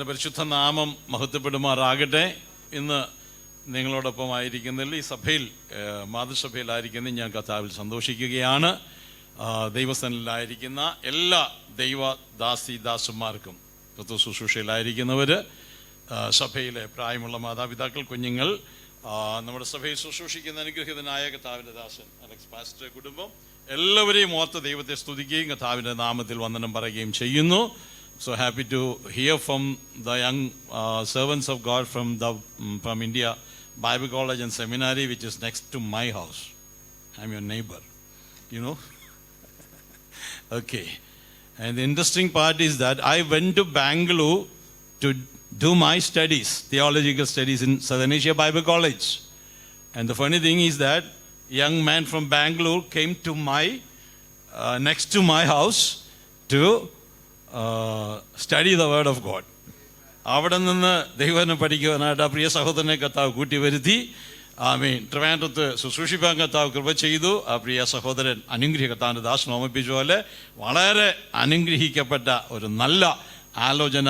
പരിശുദ്ധ നാമം മഹത്വപ്പെടുമാറാകട്ടെ. ഇന്ന് നിങ്ങളോടൊപ്പം ആയിരിക്കുന്നതിൽ ഈ സഭയിൽ മാതൃസഭയിലായിരിക്കുന്ന ഞാൻ കർത്താവിൽ സന്തോഷിക്കുകയാണ്. ദൈവസ്ഥാനിലായിരിക്കുന്ന എല്ലാ ദാസന്മാർക്കും ശുശ്രൂഷയിലായിരിക്കുന്നവർ, സഭയിലെ പ്രായമുള്ള മാതാപിതാക്കൾ, കുഞ്ഞുങ്ങൾ, നമ്മുടെ സഭയിൽ ശുശ്രൂഷിക്കുന്ന അനുഗ്രഹീതനായ കർത്താവിൻ്റെ ദാസൻ അലക്സ് പാസ്റ്റർ കുടുംബം, എല്ലാവരെയും ഓർത്ത് ദൈവത്തെ സ്തുതിക്കുകയും കർത്താവിൻ്റെ നാമത്തിൽ വന്ദനം പറയുകയും ചെയ്യുന്നു. So happy to hear from the young servants of God from India Bible College and Seminary, which is next to my house. I'm your neighbor, you know. Okay. And the interesting part is that I went to Bangalore to do my studies, theological studies in Southern Asia Bible College. And the funny thing is that young man from Bangalore came to next to my house to study the word of God. അവിടെ നിന്ന് ദൈവനെ പഠിക്കുവാനായിട്ട് ആ പ്രിയ സഹോദരനെ കർത്താവ് കൂട്ടി വരുത്തി. ട്രിവാൻഡ്രത്ത് ശുശ്രൂഷിപ്പാൻ കർത്താവ് കൃപ ചെയ്തു. ആ പ്രിയ സഹോദരൻ കർത്താവിൻ്റെ ദാസൻ ഓർമ്മിപ്പിച്ച പോലെ വളരെ അനുഗ്രഹിക്കപ്പെട്ട ഒരു നല്ല ആലോചന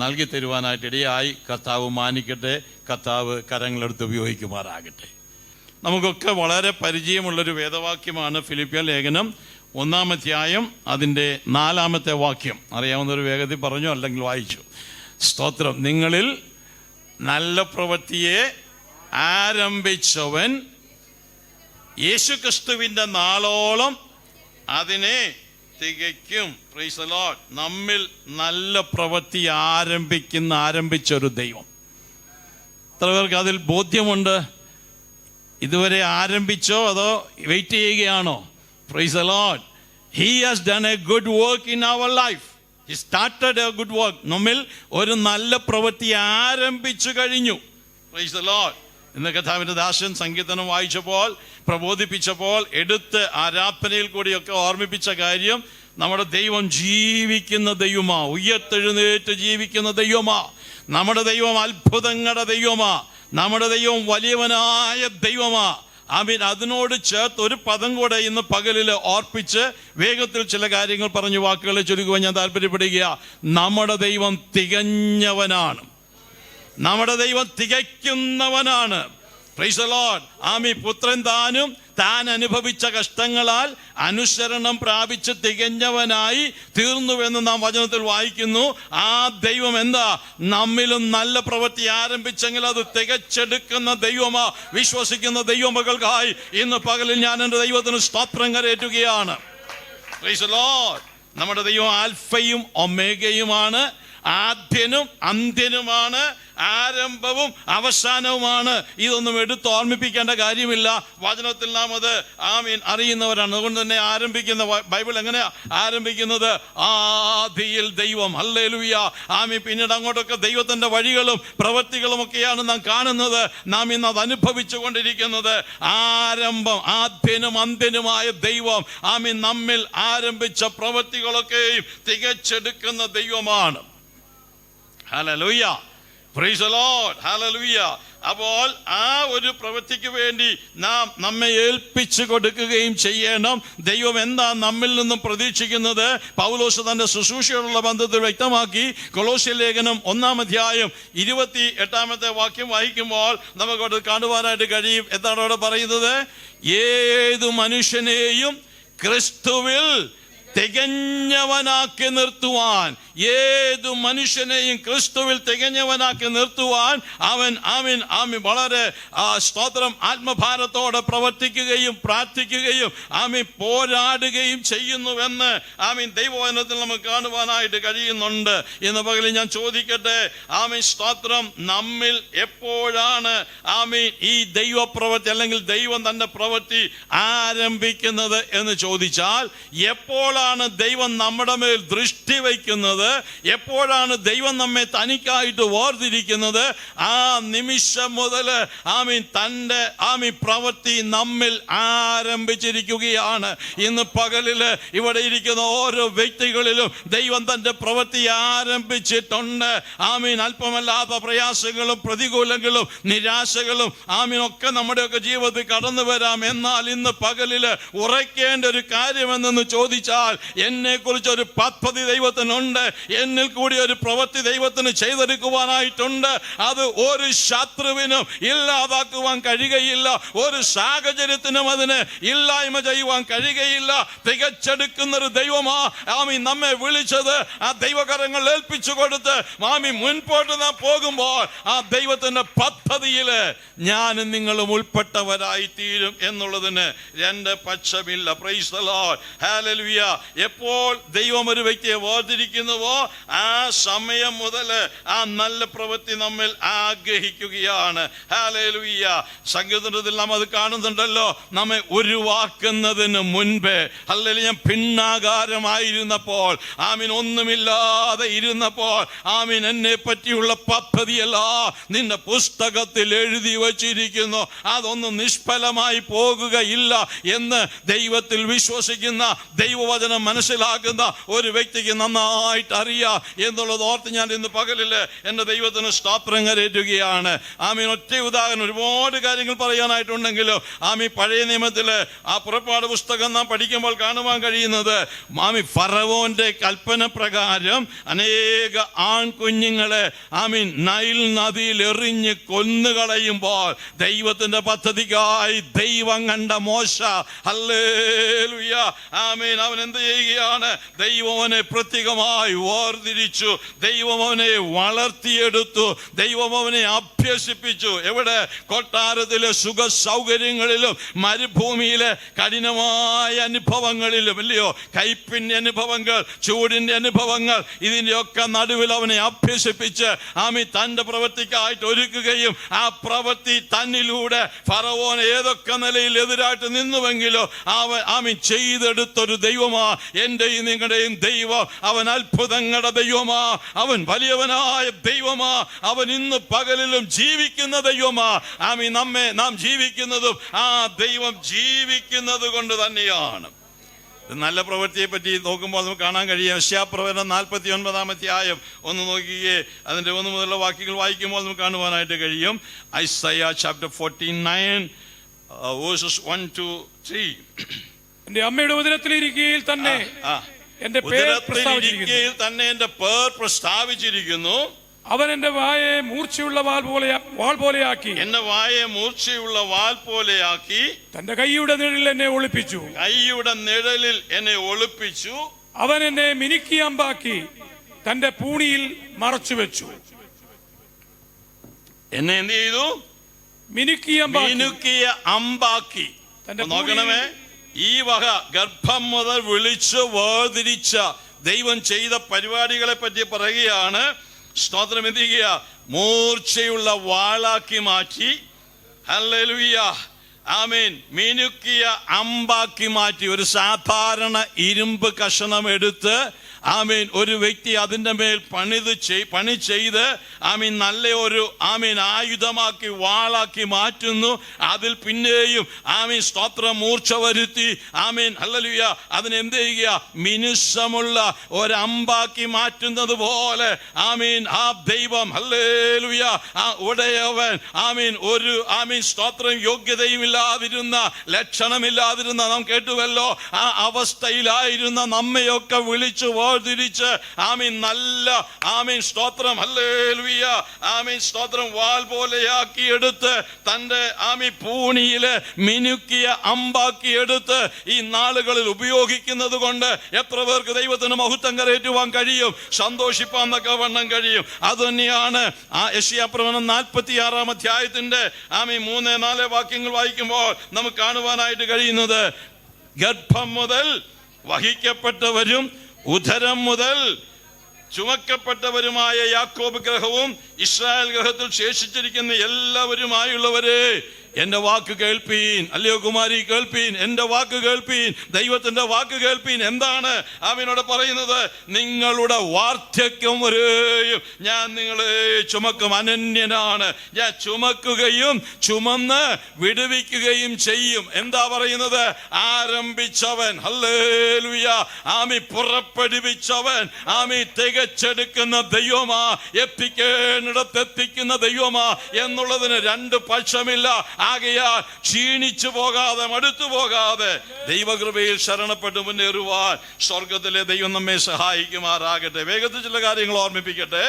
നൽകി തരുവാനായിട്ട് ഇടയായി. കർത്താവ് മാനിക്കട്ടെ, കർത്താവ് കരങ്ങളെടുത്ത് ഉപയോഗിക്കുമാറാകട്ടെ. നമുക്കൊക്കെ വളരെ പരിചയമുള്ളൊരു വേദവാക്യമാണ് ഫിലിപ്പിയ ലേഖനം 1-ാം അധ്യായം അതിൻ്റെ 4-ാമത്തെ വാക്യം. അറിയാവുന്നൊരു വേഗത്തിൽ പറഞ്ഞു, അല്ലെങ്കിൽ വായിച്ചു. സ്തോത്രം. നിങ്ങളിൽ നല്ല പ്രവൃത്തിയെ ആരംഭിച്ചവൻ യേശുക്രിസ്തുവിൻ്റെ നാളോളം അതിനെ തികയ്ക്കും. Price the Lord. നമ്മിൽ നല്ല പ്രവൃത്തി ആരംഭിച്ചൊരു ദൈവം. എത്ര പേർക്ക് അതിൽ ബോധ്യമുണ്ട്? ഇതുവരെ ആരംഭിച്ചോ അതോ വെയിറ്റ് ചെയ്യുകയാണോ? Praise the Lord. He has done a good work in our life. He started a good work. നമ്മിൽ ഒരു നല്ല പ്രവൃത്തി ആരംഭിച്ചു കഴിഞ്ഞു. Praise the Lord. ഇന്ന് കർത്താവിൻ്റെ ദാസൻ സങ്കീർത്തനം വായിച്ചപ്പോൾ, പ്രബോധിപ്പിച്ചപ്പോൾ, എടുത്ത് ആരാധനയിൽ കൂടിയൊക്കെ ഓർമ്മിപ്പിച്ച കാര്യം, നമ്മുടെ ദൈവം ജീവിക്കുന്ന ദൈവമാ, ഉയർത്തെഴുന്നേറ്റ് ജീവിക്കുന്ന ദൈവമാ. നമ്മുടെ ദൈവം അത്ഭുതങ്ങളുടെ ദൈവമാ. നമ്മുടെ ദൈവം വലിയവനായ ദൈവമാ. അതിനോട് ചേർത്ത് ഒരു പദം കൂടെ ഇന്ന് പകലിൽ ഓർപ്പിച്ച് വേഗത്തിൽ ചില കാര്യങ്ങൾ പറഞ്ഞു വാക്കുകളെ ചുരുക്കുവാൻ ഞാൻ താല്പര്യപ്പെടുക. നമ്മുടെ ദൈവം തികഞ്ഞവനാണ്. നമ്മുടെ ദൈവം തികയ്ക്കുന്നവനാണ്. Price the Lord. പുത്രൻ താൻ അനുഭവിച്ച കഷ്ടങ്ങളാൽ അനുസരണം പ്രാപിച്ച് തികഞ്ഞവനായി തീർന്നുവെന്ന് നാം വചനത്തിൽ വായിക്കുന്നു. ആ ദൈവം എന്താ? നമ്മിലും നല്ല പ്രവൃത്തി ആരംഭിച്ചെങ്കിൽ അത് തികച്ചെടുക്കുന്ന ദൈവമാ. വിശ്വസിക്കുന്ന ദൈവമക്കൾക്കായി ഇന്ന് പകലിൽ ഞാൻ എൻ്റെ ദൈവത്തിന് സ്തോത്രം കരേറ്റുകയാണ്. Price the Lord. നമ്മുടെ ദൈവം ആൽഫയും ഒമേഗയുമാണ്, ആദ്യനും അന്ത്യനുമാണ്, ആരംഭവും അവസാനവുമാണ്. ഇതൊന്നും എടുത്ത് ഓർമ്മിപ്പിക്കേണ്ട കാര്യമില്ല. വചനത്തിൽ നാം അത് അറിയുന്നവരാണ്. അതുകൊണ്ട് തന്നെ ആരംഭിക്കുന്ന ബൈബിൾ എങ്ങനെയാ ആരംഭിക്കുന്നത്? ആദിയിൽ ദൈവം. ഹല്ലേലൂയ. പിന്നീട് അങ്ങോട്ടൊക്കെ ദൈവത്തിന്റെ വഴികളും പ്രവൃത്തികളും ഒക്കെയാണ് നാം കാണുന്നത്. നാം ഇന്ന് അത് അനുഭവിച്ചു കൊണ്ടിരിക്കുന്നത്. ആരംഭം, ആദ്യനും അന്ത്യനുമായ ദൈവം നമ്മിൽ ആരംഭിച്ച പ്രവൃത്തികളൊക്കെയും തികച്ചെടുക്കുന്ന ദൈവമാണ്. Hallelujah. Praise the Lord. Hallelujah. അപ്പോൾ ആ ഒരു പ്രവൃത്തിക്ക് വേണ്ടി നമ്മെ ഏൽപ്പിച്ചു കൊടുക്കുകയും ചെയ്യണം. ദൈവം എന്താ നമ്മിൽ നിന്നും പ്രതീക്ഷിക്കുന്നത്? പൗലോസ് തന്റെ ശുശ്രൂഷയോടുള്ള ബന്ധത്തിൽ വ്യക്തമാക്കി. കൊലോസ്യ ലേഖനം 1-ാം അധ്യായം 28-ാമത്തെ വാക്യം വായിക്കുമ്പോൾ നമുക്കവിടെ കാണുവാനായിട്ട് കഴിയും. എന്താണ് അവിടെ പറയുന്നത്? ഏതു മനുഷ്യനെയും ക്രിസ്തുവിൽ തികഞ്ഞവനാക്കി നിർത്തുവാൻ, ഏതു മനുഷ്യനെയും ക്രിസ്തുവിൽ തികഞ്ഞവനാക്കി നിർത്തുവാൻ അവൻ വളരെ സ്തോത്രം ആത്മഭാരത്തോടെ പ്രവർത്തിക്കുകയും പ്രാർത്ഥിക്കുകയും പോരാടുകയും ചെയ്യുന്നുവെന്ന് ദൈവവചനത്തിൽ നമുക്ക് കാണുവാനായിട്ട് കഴിയുന്നുണ്ട്. ഇന്ന് പകലിൽ ഞാൻ ചോദിക്കട്ടെ, സ്തോത്രം, നമ്മിൽ എപ്പോഴാണ് ഈ ദൈവപ്രവൃത്തി അല്ലെങ്കിൽ ദൈവം തന്റെ പ്രവൃത്തി ആരംഭിക്കുന്നത് എന്ന് ചോദിച്ചാൽ, എപ്പോഴാണ് ദൈവം നമ്മുടെ മേൽ ദൃഷ്ടി വയ്ക്കുന്നത്? എപ്പോഴാണ് ദൈവം നമ്മെ തനിക്കായിട്ട് വേർതിരിക്കുന്നത്? ആ നിമിഷം മുതൽ തന്റെ പ്രവൃത്തി നമ്മിൽ ആരംഭിച്ചിരിക്കുകയാണ്. ഇന്ന് പകലില് ഇവിടെ ഇരിക്കുന്ന ഓരോ വ്യക്തികളിലും ദൈവം തന്റെ പ്രവൃത്തി ആരംഭിച്ചിട്ടുണ്ട്. അല്പമല്ലാത്ത പ്രയാസങ്ങളും പ്രതികൂലങ്ങളും നിരാശകളും ഒക്കെ നമ്മുടെയൊക്കെ ജീവിതത്തിൽ കടന്നു വരാം. എന്നാൽ ഇന്ന് പകലില് ഉറയ്ക്കേണ്ട ഒരു കാര്യം എന്തെന്ന് ചോദിച്ചാൽ, എന്നെ കുറിച്ച് ഒരു പദ്ധതി ദൈവത്തിനുണ്ട്. എന്നിൽ കൂടി ഒരു പ്രവൃത്തി ദൈവത്തിന് ചെയ്തെടുക്കുവാനായിട്ടുണ്ട്. അത് ഒരു ശത്രുവിനും ഇല്ലാതാക്കുവാൻ കഴിയുകയില്ല, ഒരു സാഹചര്യത്തിനും അതിന് ഇല്ലായ്മ ചെയ്യുവാൻ കഴിയുകയില്ല. തികച്ചെടുക്കുന്ന ഒരു ദൈവമാ ആമീൻ നമ്മെ വിളിച്ചത്. ആ ദൈവകരങ്ങൾ ഏൽപ്പിച്ചു കൊടുത്ത് ആമീൻ മുൻപോട്ട് നാം പോകുമ്പോൾ ആ ദൈവത്തിന്റെ പദ്ധതിയില് ഞാനും നിങ്ങളും ഉൾപ്പെട്ടവരായി തീരും എന്നുള്ളതിന് രണ്ട് പക്ഷമില്ല. പ്രൈസ് ദി ലോർഡ്, ഹല്ലേലൂയ. എപ്പോൾ ദൈവം ഒരു വ്യക്തിയെ വേർതിരിക്കുന്നുവോ ആ സമയം മുതൽ ആ നല്ല പ്രവൃത്തി നമ്മിൽ ആഗ്രഹിക്കുകയാണ്. ഹല്ലേലൂയ. സങ്കീർത്തനത്തിൽ നാം അത് കാണുന്നുണ്ടല്ലോ, നമ്മെ ഉരുവാക്കുന്നതിന് മുൻപേ ഹല്ലേലൂയ ഭിന്നാകാരമായിരുന്നപ്പോൾ ആമീൻ ഒന്നുമില്ലാതെ ഇരുന്നപ്പോൾ ആമീൻ എന്നെ പറ്റിയുള്ള പദ്ധതിയെല്ലാം നിന്റെ പുസ്തകത്തിൽ എഴുതി വച്ചിരിക്കുന്നു, അതൊന്നും നിഷ്ഫലമായി പോകുകയില്ല എന്ന് ദൈവത്തിൽ വിശ്വസിക്കുന്ന ദൈവവചനം മനസ്സിലാക്കുന്ന ഒരു വ്യക്തിക്ക് നന്നായിട്ട് അറിയാം എന്നുള്ളത് ഓർത്ത് ഞാൻ ഇന്ന് പകലില് എന്റെ ദൈവത്തിന് സ്തോത്രം കരേറ്റുകയാണ്. ആമീൻ ഒറ്റ ഉദാഹരണം, ഒരുപാട് കാര്യങ്ങൾ പറയാനായിട്ടുണ്ടെങ്കിലും ആമീൻ പഴയ നിയമത്തില് ആ പുറപ്പാട് പുസ്തകം നാം പഠിക്കുമ്പോൾ കാണുവാൻ കഴിയുന്നത് ആമീൻ ഫറവോന്റെ കൽപ്പന പ്രകാരം അനേക ആൺകുഞ്ഞുങ്ങളെ ആമീൻ നൈൽ നദിയിൽ എറിഞ്ഞ് കൊന്നുകളയുമ്പോൾ ദൈവത്തിന്റെ പദ്ധതിക്കായി ദൈവം കണ്ട മോശ ഹല്ലേലൂയ ആമീൻ അവൻ എന്ത് ചെയ്യുകയാണ്? ദൈവം അവനെ പ്രത്യേകമായി വേർതിരിച്ചു, ദൈവം അവനെ വളർത്തിയെടുത്തു, ദൈവം അവനെ അഭ്യസിപ്പിച്ചു. എവിടെ? കൊട്ടാരത്തിലെ സുഖ സൗകര്യങ്ങളിലും മരുഭൂമിയിലെ കഠിനമായ അനുഭവങ്ങളിലും, അല്ലയോ, കയ്പിന്റെ അനുഭവങ്ങൾ, ചൂടിന്റെ അനുഭവങ്ങൾ, ഇതിന്റെയൊക്കെ നടുവിൽ അവനെ അഭ്യസിപ്പിച്ച് ആമീൻ തന്റെ പ്രവൃത്തിക്കായിട്ട് ഒരുക്കുകയും ആ പ്രവൃത്തി തന്നിലൂടെ ഫറവോൻ ഏതൊക്കെ നിലയിൽ എതിരായിട്ട് നിന്നുവെങ്കിലോ അവൻ ആമീൻ ചെയ്തെടുത്തൊരു ദൈവമാ എന്റെയും നിങ്ങളുടെയും ദൈവം. അവൻ അത്ഭുതങ്ങളുടെ ദൈവമാ, അവൻ വലിയവനായ ദൈവമാ, അവൻ ഇന്ന് പകലിലും ജീവിക്കുന്ന ദൈവമാ. ആമീൻ നാം ജീവിക്കുന്നതും ആ ദൈവം ജീവിക്കുന്നത് കൊണ്ട് തന്നെയാണ്. നല്ല പ്രവൃത്തിയെ പറ്റി നോക്കുമ്പോൾ നമുക്ക് കാണാൻ കഴിയും. യെശയ്യാപ്രവചനം 49 അധ്യായം ഒന്ന് നോക്കിയേ, അതിന്റെ 1 മുതലുള്ള വാക്യങ്ങൾ വായിക്കുമ്പോൾ നമുക്ക് കാണുവാനായിട്ട് കഴിയും. ഐസയ്യ ചാപ്റ്റർ 49 verses 1 to 3. എന്റെ അമ്മയുടെ ഉദരത്തിലിരിക്കയിൽ തന്നെ എന്റെ പേർ പ്രസ്താവിച്ചിരിക്കുന്നു. അവൻ എന്റെ വായെ മൂർച്ചയുള്ള വാൾ പോലെയാക്കി, എന്റെ വായെ മൂർച്ചയുള്ള വാൾ പോലെയാക്കി, തന്റെ കൈയുടെ നിഴലിൽ എന്നെ ഒളിപ്പിച്ചു, കൈയുടെ നിഴലിൽ എന്നെ ഒളിപ്പിച്ചു. അവൻ എന്നെ മിനുക്കി അമ്പാക്കി തന്റെ പൂണിയിൽ മറച്ചു വെച്ചു. എന്നെ എന്ത് ചെയ്തു? മിനുക്കിയ അമ്പാക്കി. നോക്കണമേ, ഈ വക ഗർഭം മുതൽ വിളിച്ച് വേർതിരിച്ച ദൈവം ചെയ്ത പരിപാടികളെ പറ്റി പറയുകയാണ്. സ്തോത്രം. എന്ത് ചെയ്യുക? മൂർച്ചയുള്ള വാളാക്കി മാറ്റി. ഹല്ലേലൂയ ആമീൻ. മിനുക്കിയ അമ്പാക്കി മാറ്റി. ഒരു സാധാരണ ഇരുമ്പ് കഷണം എടുത്ത് ആമീൻ ഒരു വ്യക്തി അതിന്റെ മേൽ പണി ചെയ്ത് ആമീൻ നല്ല ഒരു ആമീൻ ആയുധമാക്കി വാളാക്കി മാറ്റുന്നു. അതിൽ പിന്നെയും ആമീൻ സ്തോത്രം മൂർച്ച വരുത്തി ആമീൻ ഹല്ലേലൂയ അതിനെന്ത് ചെയ്യുക? മിനുസമുള്ള ഒരമ്പാക്കി മാറ്റുന്നത് പോലെ ആമീൻ ആ ദൈവം ഹല്ലേലൂയ ആ ഉടയവൻ ആമീൻ ഒരു ആമീൻ സ്തോത്രം യോഗ്യതയും ഇല്ലാതിരുന്ന, ലക്ഷണമില്ലാതിരുന്ന, നാം കേട്ടുവല്ലോ, ആ അവസ്ഥയിലായിരുന്ന നമ്മയൊക്കെ വിളിച്ചു തിരിച്ച് ആമീൻ നല്ല ആമീൻ സ്തോത്രം ഹല്ലേലൂയ ആമീൻ സ്തോത്രം വാൾ പോലെയാക്കി എടുത്ത് തന്റെ ആമീൻ പൂണിയില് മിനുക്കിയ അമ്പാക്കി എടുത്ത് ഈ നാളുകളിൽ ഉപയോഗിക്കുന്നത് കൊണ്ട് എത്ര പേർക്ക് ദൈവത്തിന് മഹത്വം കരേറ്റുവാൻ കഴിയും, സന്തോഷിപ്പാൻ തക്കവണ്ണം കഴിയും. അത് തന്നെയാണ് ആ യെശയ്യാപ്രവചനം 46 അധ്യായത്തിന്റെ ആമീൻ 3-4 വാക്യങ്ങൾ വായിക്കുമ്പോൾ നമുക്ക് കാണുവാനായിട്ട് കഴിയുന്നത്, ഗർഭം മുതൽ വഹിക്കപ്പെട്ടവരും ഉദരം മുതൽ ചുമക്കപ്പെട്ടവരുമായ യാക്കോബ് ഗ്രഹവും ഇസ്രായേൽ ഗ്രഹത്തിൽ ശേഷിച്ചിരിക്കുന്ന എല്ലാവരുമായുള്ളവരെ എന്റെ വാക്ക് കേൾപ്പീൻ. അല്ലയോ കുമാരി, കേൾപ്പീൻ, എന്റെ വാക്ക് കേൾപ്പീൻ, ദൈവത്തിന്റെ വാക്ക് കേൾപ്പീൻ. എന്താണ് അവനോട് പറയുന്നത്? നിങ്ങളുടെ വാർദ്ധക്യം വരെയും ഞാൻ നിങ്ങളെ ചുമക്കും. അനന്യനാണ് ഞാൻ, ചുമക്കുകയും ചുമന്ന് വിടുവിക്കുകയും ചെയ്യും. എന്താ പറയുന്നത്? ആരംഭിച്ചവൻ ഹല്ലേലൂയ ആമി പുറപ്പെടുവിച്ചവൻ ആമി തികച്ചെടുക്കുന്ന ദൈവമാ, എത്തിക്കേണ്ടിടത്തെത്തിക്കുന്ന ദൈവമാ എന്നുള്ളതിന് രണ്ട് പക്ഷമില്ല. ആകയാൽ ക്ഷീണിച്ചു പോകാതെ മടുത്തു പോകാതെ ദൈവകൃപയിൽ ശരണപ്പെട്ട് മുന്നേറുവാൻ സ്വർഗത്തിലെ ദൈവം നമ്മെ സഹായിക്കുമാറാകട്ടെ. വേഗത്തിൽ ചില കാര്യങ്ങൾ ഓർമ്മിപ്പിക്കട്ടെ.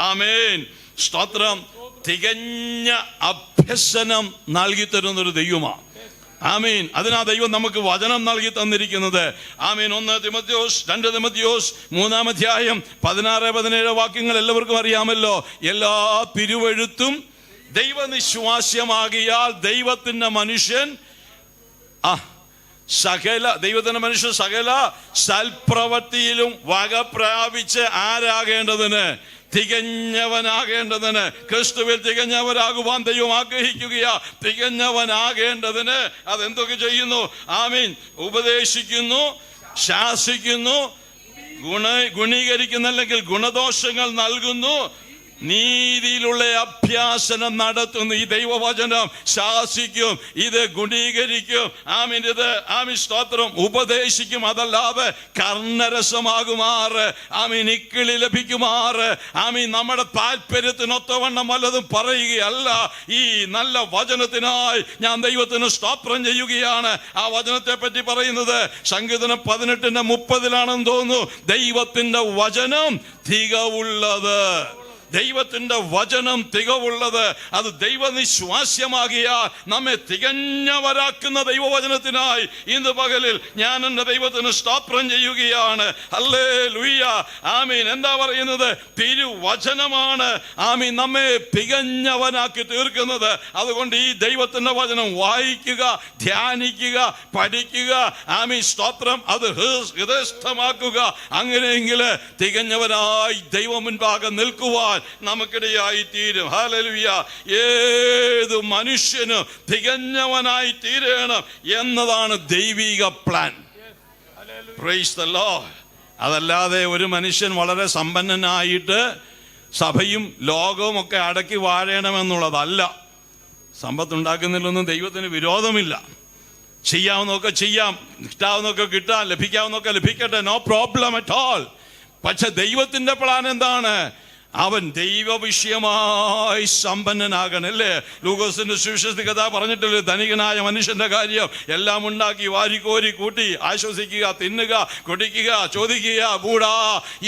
ആമേൻ, സ്തോത്രം. തികഞ്ഞ അഭ്യസനം നൽകി തരുന്നൊരു ദൈവമാണ്. ആമീൻ. അതിനാ ദൈവം നമുക്ക് വചനം നൽകി തന്നിരിക്കുന്നത്. ആമീൻ. 1 തിമോഥെയോസ് 2 തിമോഥെയോസ് 3-ാം അധ്യായം 16-17 വാക്യങ്ങൾ എല്ലാവർക്കും അറിയാമല്ലോ. എല്ലാ തിരുവെഴുത്തും ദൈവനിശ്വാസ്യമാകിയാൽ ദൈവത്തിന്റെ മനുഷ്യൻ സകല സൽപ്രവൃത്തിയിലും വക പ്രാപിച്ച് ആരാകേണ്ടതിന്, തികഞ്ഞവനാകേണ്ടതിന്, ക്രിസ്തുവിൽ തികഞ്ഞവരാകുവാൻ ദൈവം ആഗ്രഹിക്കുകയാ. തികഞ്ഞവനാകേണ്ടതിന് അതെന്തൊക്കെ ചെയ്യുന്നു? ആമീൻ. ഉപദേശിക്കുന്നു, ശാസിക്കുന്നു, ഗുണീകരിക്കുന്നു, അല്ലെങ്കിൽ ഗുണദോഷങ്ങൾ നൽകുന്നു, നീതിയിലുള്ള അഭ്യാസനം നടത്തുന്നു. ഈ ദൈവവചനം ശാസിക്കും, ഇത് ഗുണീകരിക്കും, ആമീൻ, ഇത് ആമീൻ സ്തോത്രം ഉപദേശിക്കും. അതല്ലാതെ കർണരസമാകുമാറ്, ആമീൻ ഇക്കിളി ലഭിക്കുമാറ്, ആമീൻ നമ്മുടെ താല്പര്യത്തിനൊത്തവണ്ണം വല്ലതും പറയുകയല്ല. ഈ നല്ല വചനത്തിനായി ഞാൻ ദൈവത്തിന് സ്തോത്രം ചെയ്യുകയാണ്. ആ വചനത്തെ പറ്റി പറയുന്നത് സങ്കീർത്തനം 18:30 തോന്നുന്നു. ദൈവത്തിന്റെ വചനം തികവുള്ളത്. ദൈവത്തിന്റെ വചനം തികവുള്ളത്. അത് ദൈവനിശ്വാസ്യമാകിയാൽ നമ്മെ തികഞ്ഞവരാക്കുന്ന ദൈവവചനത്തിനായി ഇന്ന് പകലിൽ ഞാൻ എന്റെ ദൈവത്തിന് സ്തോത്രം ചെയ്യുകയാണ്. ഹല്ലേലൂയ. ആമീൻ. എന്താ പറയുന്നത്? തിരുവചനമാണ് ആമീൻ നമ്മെ തികഞ്ഞവനാക്കി തീർക്കുന്നത്. അതുകൊണ്ട് ഈ ദൈവത്തിന്റെ വചനം വായിക്കുക, ധ്യാനിക്കുക, പഠിക്കുക, ആമീൻ സ്തോത്രം, അത് ഹൃദയസ്ഥമാക്കുക. അങ്ങനെയെങ്കിൽ തികഞ്ഞവനായി ദൈവം മുൻപാകെ നിൽക്കുവാൻ നമുക്കിടയായി തീരും. ഹല്ലേലൂയ. ഏത് മനുഷ്യനും തികഞ്ഞവനായി തീരണം എന്നതാണ് ദൈവിക പ്ലാൻ. Price the Lord. അതല്ലാതെ ഒരു മനുഷ്യൻ വളരെ സമ്പന്നനായിട്ട് സഭയും ലോകവും ഒക്കെ അടക്കി വാഴണമെന്നുള്ളതല്ല. സമ്പത്തുണ്ടാക്കുന്നതിലൊന്നും ദൈവത്തിന് വിരോധമില്ല. ചെയ്യാവുന്നതൊക്കെ ചെയ്യാം, കിട്ടാവുന്നതൊക്കെ കിട്ടാം, ലഭിക്കാവുന്നതൊക്കെ ലഭിക്കട്ടെ, നോ പ്രോബ്ലം അറ്റ് ഓൾ. പക്ഷെ ദൈവത്തിന്റെ പ്ലാൻ എന്താണ്? അവൻ ദൈവവിഷയമായി സമ്പന്നനാകണം. അല്ലേ? ലൂക്കോസിന്റെ സുവിശേഷ കഥ പറഞ്ഞിട്ടില്ലേ? ധനികനായ മനുഷ്യന്റെ കാര്യം എല്ലാം ഉണ്ടാക്കി വാരിക്കോരി കൂട്ടി ആശ്വസിക്കുക, തിന്നുക, കുടിക്കുക, ചോദിക്കുക, കൂടാ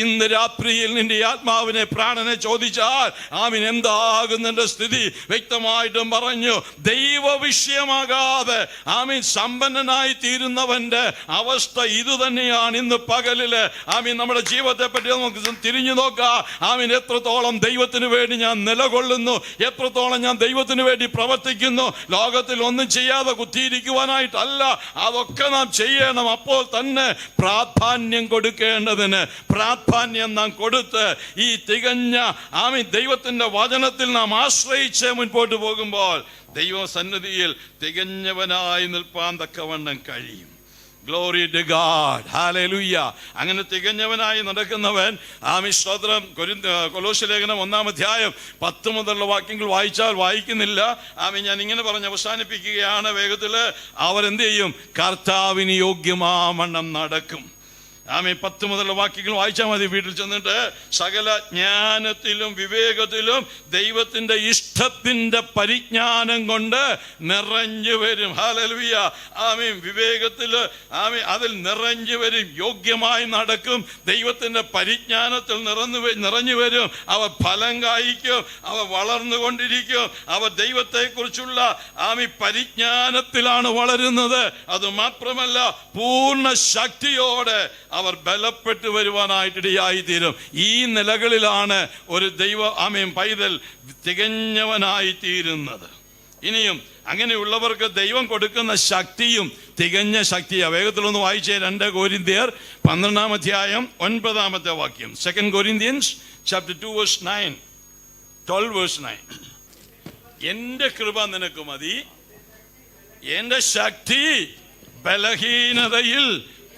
ഇന്ന് രാത്രിയിൽ നിന്റെ ആത്മാവിനെ പ്രാണനെ ചോദിച്ചാൽ ആമീൻ എന്താകും നിന്റെ സ്ഥിതി? വ്യക്തമായിട്ടും പറഞ്ഞു. ദൈവവിഷയമാകാതെ ആമീൻ സമ്പന്നനായി തീരുന്നവന്റെ അവസ്ഥ ഇത് തന്നെയാണ്. ഇന്ന് പകലില് ആമീൻ നമ്മുടെ ജീവിതത്തെ പറ്റി നമുക്ക് തിരിഞ്ഞു നോക്കാം. ആമീൻ എത്രത്തോളം ദൈവത്തിന് വേണ്ടി ഞാൻ നിലകൊള്ളുന്നു, എത്രത്തോളം ഞാൻ ദൈവത്തിന് വേണ്ടി പ്രവർത്തിക്കുന്നു. ലോകത്തിൽ ഒന്നും ചെയ്യാതെ കുത്തിയിരിക്കുവാനായിട്ടല്ല, അതൊക്കെ നാം ചെയ്യണം. അപ്പോൾ തന്നെ പ്രാധാന്യം കൊടുക്കേണ്ടതിന് പ്രാധാന്യം നാം കൊടുത്ത് ഈ തികഞ്ഞ ആമീൻ ദൈവത്തിന്റെ വചനത്തിൽ നാം ആശ്രയിച്ച് മുൻപോട്ട് പോകുമ്പോൾ ദൈവസന്നിധിയിൽ തികഞ്ഞവനായി നിൽപ്പാൻ തക്കവണ്ണം കഴിയും. Glory to God. ഹല്ലേലൂയ. അങ്ങനെ തികഞ്ഞവനായി നടക്കുന്നവൻ ആമീൻ സ്തോത്രം. കൊലോസ്യ ലേഖനം 1-ാം അധ്യായം 10 മുതലുള്ള വാക്യങ്ങൾ വായിച്ചാൽ വായിക്കുന്നില്ല. ആമീൻ ഞാൻ ഇങ്ങനെ പറഞ്ഞ് അവസാനിപ്പിക്കുകയാണ് വേഗത്തില്. അവരെന്ത് ചെയ്യും? കർത്താവിന് യോഗ്യമാവണ്ണം നടക്കും. ആമീൻ 10 മുതലുള്ള വാക്യങ്ങൾ വായിച്ചാൽ മതി. വീട്ടിൽ ചെന്നിട്ട് സകല ജ്ഞാനത്തിലും വിവേകത്തിലും ദൈവത്തിന്റെ ഇഷ്ടത്തിന്റെ പരിജ്ഞാനം കൊണ്ട് നിറഞ്ഞു വരും. ഹല്ലേലൂയ. ആമീൻ. വിവേകത്തില് ആമീൻ അതിൽ നിറഞ്ഞു വരും, യോഗ്യമായി നടക്കും, ദൈവത്തിന്റെ പരിജ്ഞാനത്തിൽ നിറഞ്ഞു വരും. അവർ ഫലം കായ്ക്കും, അവർ വളർന്നുകൊണ്ടിരിക്കും. അവർ ദൈവത്തെ കുറിച്ചുള്ള ആമീൻ പരിജ്ഞാനത്തിലാണ് വളരുന്നത്. അത് മാത്രമല്ല പൂർണ്ണ ശക്തിയോടെ അവർ ബലപ്പെട്ടു വരുവാനായിട്ടിടയായി തീരും. ഈ നിലകളിലാണ് ഒരു ദൈവ ആമീൻ പൈതൽ തികഞ്ഞവനായി തീരുന്നത്. ഇനിയും അങ്ങനെയുള്ളവർക്ക് ദൈവം കൊടുക്കുന്ന ശക്തിയും തികഞ്ഞ ശക്തിയാണ്. വേഗത്തിലൊന്ന് വായിച്ചേ. 2 കൊരിന്ത്യർ 12-ാം അധ്യായം 9-ാമത്തെ വാക്യം. 2 കൊരിന്ത്യൻസ് chapter 2 verse 9, 12 verse 9. എന്റെ കൃപ നിനക്ക് മതി, എന്റെ ശക്തി ബലഹീനതയിൽ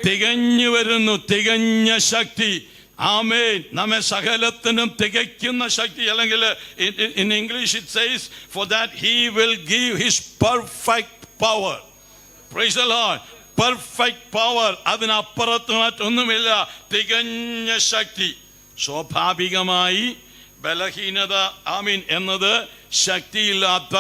തികഞ്ഞു വരുന്നു. തികഞ്ഞ ശക്തി. ആമേൻ. നമ്മെ സകലത്തിനും തികയ്ക്കുന്ന ശക്തി. അല്ലെങ്കിൽ in English it says for that he will give his perfect power. Praise the Lord. Perfect power. അതിനപ്പുറത്ത് മറ്റൊന്നുമില്ല. തികഞ്ഞ ശക്തി. സ്വാഭാവികമായി ബലഹീനത ആമീൻ എന്നത് ശക്തിയില്ലാത്ത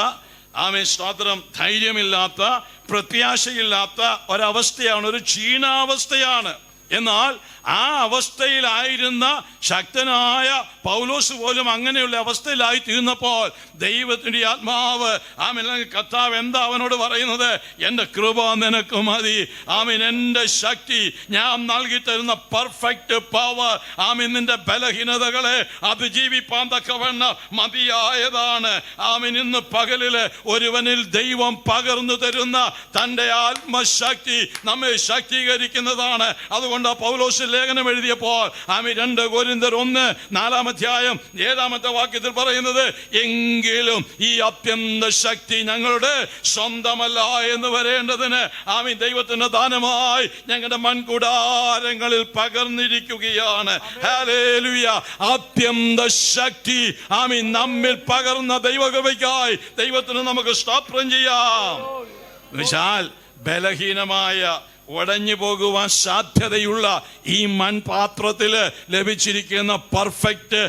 ആമേൻ സ്തോത്രം, ധൈര്യമില്ലാത്ത, പ്രത്യാശയില്ലാത്ത ഒരവസ്ഥയാണ്, ഒരു ക്ഷീണാവസ്ഥയാണ്. എന്നാൽ ആ അവസ്ഥയിലായിരുന്ന ശക്തനായ പൗലോസ് പോലും അങ്ങനെയുള്ള അവസ്ഥയിലായി തീർന്നപ്പോൾ ദൈവത്തിന്റെ ആത്മാവ്, ആമേൻ, കർത്താവ് എന്താ അവനോട് പറയുന്നത്? എൻ്റെ കൃപ നിനക്ക് മതി. ആമേൻ, എൻ്റെ ശക്തി ഞാൻ നൽകി തരുന്ന പെർഫെക്റ്റ് പവർ, ആമേൻ, നിന്റെ ബലഹീനതകളെ അതിജീവിപ്പാൻ തക്കവണ്ണം മതിയായതാണ്. ആമേൻ, ഇന്ന് പകലില് ഒരുവനിൽ ദൈവം പകർന്നു തരുന്ന തൻ്റെ ആത്മശക്തി നമ്മെ ശക്തീകരിക്കുന്നതാണ്. അതുകൊണ്ട് പൗലോസ് ലേഖനം എഴുതിയപ്പോൾ ആമേൻ 2 കൊരിന്ത്യർ 1:4 വാക്യത്തിൽ പറയുന്നത്, എങ്കിലും ഈ അത്യന്ത ശക്തി ഞങ്ങളുടെ സ്വന്തമല്ല എന്ന് വരേണ്ടതിന് ആമേൻ ദൈവത്തിന്റെ ദാനമായി ഞങ്ങളുടെ മൺകൂടാരങ്ങളിൽ പകർന്നിരിക്കുകയാണ്. ഹല്ലേലൂയ. അത്യന്ത ശക്തി ആമേൻ നമ്മിൽ പകർന്ന ദൈവകൃപയ്ക്കായി ദൈവത്തിന് നമുക്ക് സ്തോത്രം ചെയ്യാം. എന്നുവെച്ചാൽ ബലഹീനമായ, ഉടഞ്ഞു പോകുവാൻ സാധ്യതയുള്ള ഈ മൺപാത്രത്തില് ലഭിച്ചിരിക്കുന്ന പെർഫെക്റ്റ്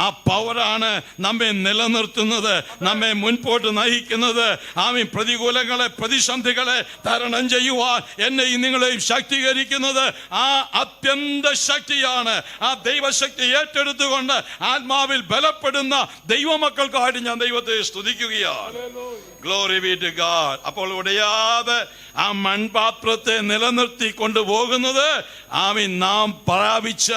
ആ പവറാണ് നമ്മെ നിലനിർത്തുന്നത്, നമ്മെ മുൻപോട്ട് നയിക്കുന്നത്. ആമീൻ, പ്രതികൂലങ്ങളെ, പ്രതിസന്ധികളെ തരണം ചെയ്യുവാൻ എന്നെയും നിങ്ങളെയും ശക്തീകരിക്കുന്നത് ആ അത്യന്ത ശക്തിയാണ്. ആ ദൈവശക്തി ഏറ്റെടുത്തുകൊണ്ട് ആത്മാവിൽ ബലപ്പെടുന്ന ദൈവമക്കൾക്കായിട്ട് ഞാൻ ദൈവത്തെ സ്തുതിക്കുകയാണ്. Glory be to God. അപ്പോൾ ഉടയാതെ ആ മൺപാത്രത്തെ നിലനിർത്തി കൊണ്ടുപോകുന്നത് ആമീൻ നാം പ്രാപിച്ച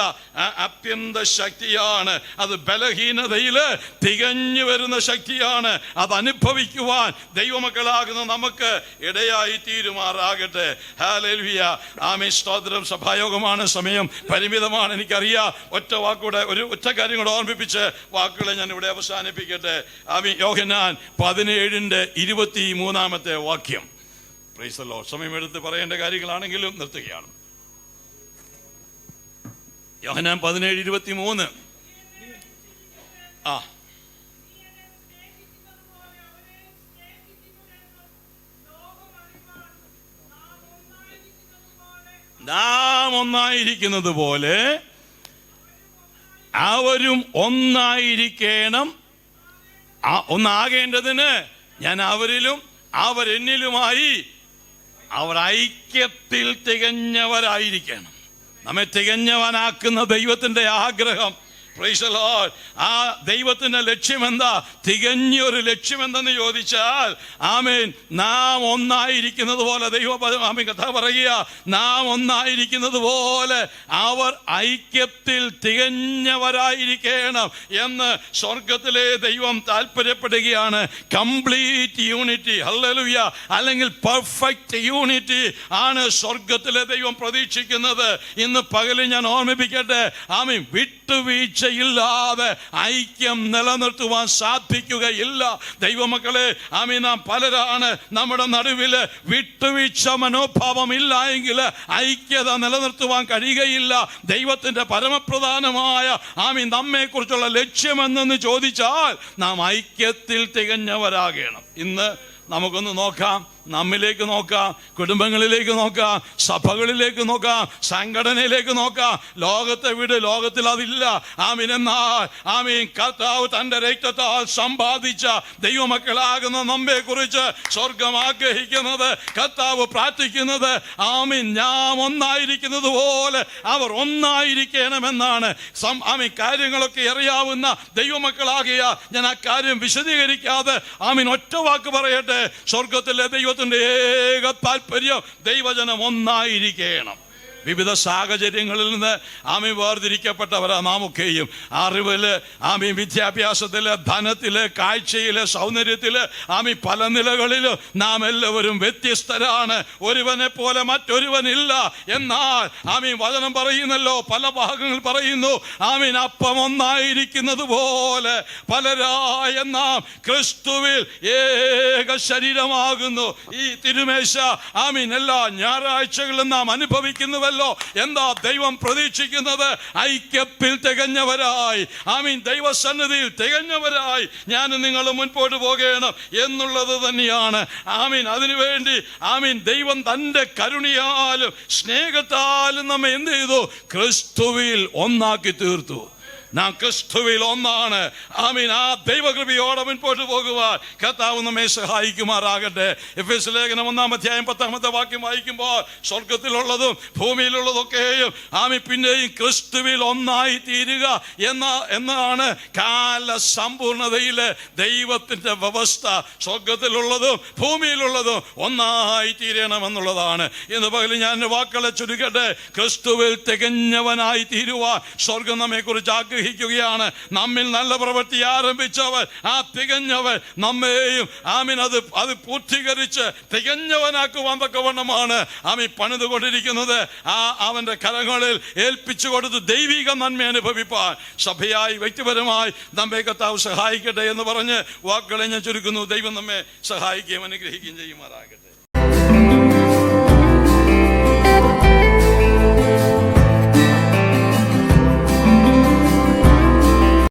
അത്യന്ത ശക്തിയാണ്. അത് ബലഹീനതയില് തികഞ്ഞു വരുന്ന ശക്തിയാണ്. അത് അനുഭവിക്കുവാൻ ദൈവമക്കളാകുന്ന നമുക്ക് ഇടയായി തീരുമാറാകട്ടെ. ഹല്ലേലൂയ. ആമീൻ സ്തോത്രം. സഭായോഗമാണ്, സമയം പരിമിതമാണ്, എനിക്കറിയാം. ഒറ്റ കാര്യം കൂടെ ഓർമ്മിപ്പിച്ച് വാക്കുകളെ ഞാൻ ഇവിടെ അവസാനിപ്പിക്കട്ടെ. ആമീൻ. യോഹന്നാൻ 17:23 വാക്യം. Price the Lord. സമയമെടുത്ത് പറയേണ്ട കാര്യങ്ങളാണെങ്കിലും നിർത്തുകയാണ്. യോഹന്നാൻ 17:23. നാം ഒന്നായിരിക്കുന്നത് പോലെ അവരും ഒന്നായിരിക്കണം. ഒന്നാകേണ്ടതിന് ഞാൻ അവരിലും അവർ എന്നിലുമായി അവർ ഐക്യത്തിൽ തികഞ്ഞവരായിരിക്കണം. നമ്മെ തികഞ്ഞവനാക്കുന്ന ദൈവത്തിന്റെ ആഗ്രഹം. Price the Lord. ആ ദൈവത്തിന്റെ ലക്ഷ്യമെന്താ? തികഞ്ഞൊരു ലക്ഷ്യമെന്തെന്ന് ചോദിച്ചാൽ ആമേൻ നാം ഒന്നായിരിക്കുന്നത് പോലെ ആമേൻ കഥ പറയുക, നാം ഒന്നായിരിക്കുന്നത് പോലെ അവർ ഐക്യത്തിൽ തികഞ്ഞവരായിരിക്കണം എന്ന് സ്വർഗത്തിലെ ദൈവം താല്പര്യപ്പെടുകയാണ്. കംപ്ലീറ്റ് യൂണിറ്റി, ഹല്ലേലൂയ, അല്ലെങ്കിൽ പെർഫെക്റ്റ് യൂണിറ്റി ആണ് സ്വർഗത്തിലെ ദൈവം പ്രതീക്ഷിക്കുന്നത്. ഇന്ന് പകലിൽ ഞാൻ ഓർമ്മിപ്പിക്കട്ടെ, ആമേൻ, വിട്ടുവീഴ്ച ഇല്ലാതെ ഐക്യം നിലനിർത്തുവാൻ സാധിക്കുകയില്ല. ദൈവമക്കളെ, ആമീൻ, നാം പലരാണ് നമ്മുടെ നടുവില് വിട്ടുവീഴ്ച മനോഭാവം ഇല്ല എങ്കിൽ ഐക്യത നിലനിർത്തുവാൻ കഴിയുകയില്ല. ദൈവത്തിന്റെ പരമപ്രധാനമായ ആമീൻ നമ്മെ കുറിച്ചുള്ള ലക്ഷ്യമെന്ന് ചോദിച്ചാൽ നാം ഐക്യത്തിൽ തികഞ്ഞവരാകണം. ഇന്ന് നമുക്കൊന്ന് നോക്കാം, നമ്മിലേക്ക് നോക്കാം, കുടുംബങ്ങളിലേക്ക് നോക്കാം, സഭകളിലേക്ക് നോക്കാം, സംഘടനയിലേക്ക് നോക്കാം. ലോകത്തെ വിട്, ലോകത്തിൽ അതില്ല. ആമീൻ. എന്നാൽ ആമീൻ കർത്താവ് തന്റെ രക്തത്താൽ സമ്പാദിച്ച ദൈവമക്കളാകുന്ന നമ്മെ കുറിച്ച് സ്വർഗം ആഗ്രഹിക്കുന്നത്, കർത്താവ് പ്രാർത്ഥിക്കുന്നത്, ആമീൻ നാം ഒന്നായിരിക്കുന്നത് പോലെ അവർ ഒന്നായിരിക്കണമെന്നാണ്. ആമീൻ കാര്യങ്ങളൊക്കെ അറിയാവുന്ന ദൈവമക്കളാകിയ ഞാൻ ആ കാര്യം വിശദീകരിക്കാതെ ആമീൻ ഒറ്റ വാക്ക് പറയട്ടെ. സ്വർഗത്തിലെ ദൈവത്തിന്റെ ഏക താല്പര്യം ദൈവജനം ഒന്നായിരിക്കണം. വിവിധ സാഹചര്യങ്ങളിൽ നിന്ന് ആമീൻ വേർതിരിക്കപ്പെട്ടവരാ നാമൊക്കെയും. അറിവില്, ആമീൻ വിദ്യാഭ്യാസത്തില്, ധനത്തില്, കാഴ്ചയില്, സൗന്ദര്യത്തില്, ആമീൻ പല നിലകളിലും നാം എല്ലാവരും വ്യത്യസ്തരാണ്. ഒരുവനെ പോലെ മറ്റൊരുവനില്ല. എന്നാൽ ആമീൻ വചനം പറയുന്നല്ലോ, പല ഭാഗങ്ങൾ പറയുന്നു, ആമീൻ അപ്പം ഒന്നായിരിക്കുന്നത് പോലെ പലരായ നാം ക്രിസ്തുവിൽ ഏക ശരീരമാകുന്നു. ഈ തിരുമേശ ആമീൻ എല്ലാ ഞായറാഴ്ചകളിലും നാം അനുഭവിക്കുന്നുവല്ലോ. എന്താ ദൈവം പ്രതീക്ഷിക്കുന്നത്? ഐക്യത്തിൽ തികഞ്ഞവരായി, ആമീൻ ദൈവസന്നിധിയിൽ തികഞ്ഞവരായി ഞാൻ നിങ്ങൾ മുൻപോട്ട് പോകണം എന്നുള്ളത് തന്നെയാണ്. ആമീൻ അതിനുവേണ്ടി ആമീൻ ദൈവം തന്റെ കരുണയാലും സ്നേഹത്താലും നമ്മെ എന്ത് ചെയ്തു? ക്രിസ്തുവിൽ ഒന്നാക്കി തീർത്തു. നാം ക്രിസ്തുവിൽ ഒന്നാണ്. ആമീൻ. ആ ദൈവകൃപയോടെ മുൻപോട്ട് പോകുവാൻ കർത്താവ് നമ്മെ സഹായിക്കുമാറാകട്ടെ. എഫെസ്യ ലേഖനം 1-ാം അധ്യായം 10-ാമത്തെ വാക്യം വായിക്കുമ്പോൾ സ്വർഗത്തിലുള്ളതും ഭൂമിയിലുള്ളതൊക്കെയും ആമീൻ പിന്നെയും ക്രിസ്തുവിൽ ഒന്നായി തീരുക എന്നാണ് കാല സമ്പൂർണതയിലെ ദൈവത്തിന്റെ വ്യവസ്ഥ. സ്വർഗത്തിലുള്ളതും ഭൂമിയിലുള്ളതും ഒന്നായി തീരണമെന്നുള്ളതാണ്. ഇന്ന് പകൽ ഞാൻ വാക്കുകളെ ചുരുക്കട്ടെ. ക്രിസ്തുവിൽ തികഞ്ഞവനായി തീരുവാൻ സ്വർഗം നമ്മെ കുറിച്ച് ആഗ്രഹിക്കുകയാണ്. നമ്മിൽ നല്ല പ്രവൃത്തി ആരംഭിച്ചവൻ, ആ തികഞ്ഞവൻ നമ്മെയും ആമീൻ അത് പൂർത്തീകരിച്ച് തികഞ്ഞവനാക്കുവാൻ തക്കവണ്ണമാണ് ആമീൻ പണിതുകൊണ്ടിരിക്കുന്നത്. അവന്റെ കരങ്ങളിൽ ഏൽപ്പിച്ചു കൊടുത്ത് ദൈവിക നന്മ അനുഭവിപ്പാൻ സഭയായി വ്യക്തിപരമായി നമ്മെ കർത്താവ് സഹായിക്കട്ടെ എന്ന് പറഞ്ഞ് വാക്കുകളെ ഞാൻ ചുരുക്കുന്നു. ദൈവം നമ്മെ സഹായിക്കുകയും അനുഗ്രഹിക്കുകയും ചെയ്യുമാറാകട്ടെ.